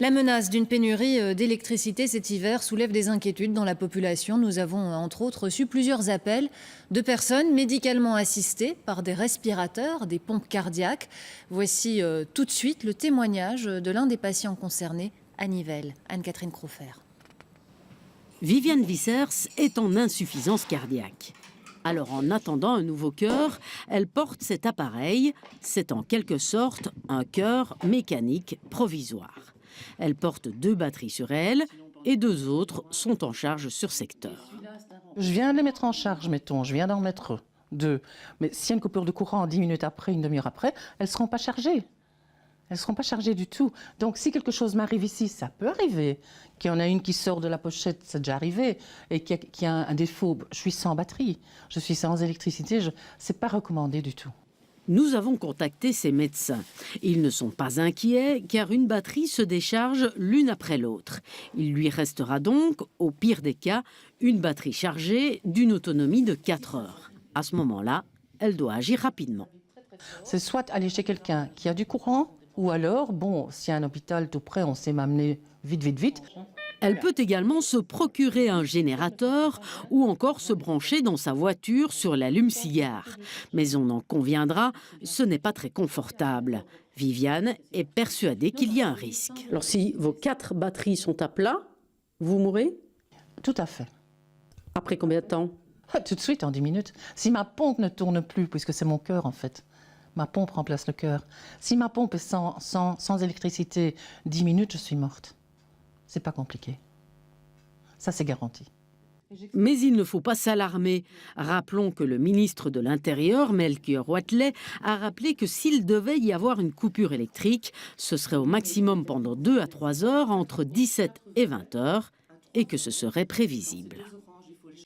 La menace d'une pénurie d'électricité cet hiver soulève des inquiétudes dans la population. Nous avons entre autres reçu plusieurs appels de personnes médicalement assistées par des respirateurs, des pompes cardiaques. Voici tout de suite le témoignage de l'un des patients concernés à Nivelles, Anne-Catherine Crofer. Viviane Wissers est en insuffisance cardiaque. Alors en attendant un nouveau cœur, elle porte cet appareil. C'est en quelque sorte un cœur mécanique provisoire. Elle porte 2 batteries sur elle et 2 autres sont en charge sur secteur. Je viens de les mettre en charge, mettons, je viens d'en mettre 2. Mais s'il y a une coupure de courant 10 minutes après, une demi-heure après, elles ne seront pas chargées. Elles ne seront pas chargées du tout. Donc si quelque chose m'arrive ici, ça peut arriver. Qu'il y en a une qui sort de la pochette, c'est déjà arrivé. Et qu'il y a un défaut, je suis sans batterie, je suis sans électricité, ce n'est pas recommandé du tout. Nous avons contacté ces médecins. Ils ne sont pas inquiets car une batterie se décharge l'une après l'autre. Il lui restera donc, au pire des cas, une batterie chargée d'une autonomie de 4 heures. À ce moment-là, elle doit agir rapidement. C'est soit aller chez quelqu'un qui a du courant, ou alors, bon, s'il y a un hôpital tout près, on sait m'amener vite. Elle peut également se procurer un générateur ou encore se brancher dans sa voiture sur l'allume-cigare. Mais on en conviendra, ce n'est pas très confortable. Viviane est persuadée qu'il y a un risque. Alors si vos 4 batteries sont à plat, vous mourrez? Tout à fait. Après combien de temps? Tout de suite, en 10 minutes. Si ma pompe ne tourne plus, puisque c'est mon cœur en fait, ma pompe remplace le cœur. Si ma pompe est sans électricité, 10 minutes, je suis morte. C'est pas compliqué. Ça, c'est garanti. Mais il ne faut pas s'alarmer. Rappelons que le ministre de l'Intérieur, Melchior Wathelet, a rappelé que s'il devait y avoir une coupure électrique, ce serait au maximum pendant 2 à 3 heures, entre 17 et 20 heures, et que ce serait prévisible.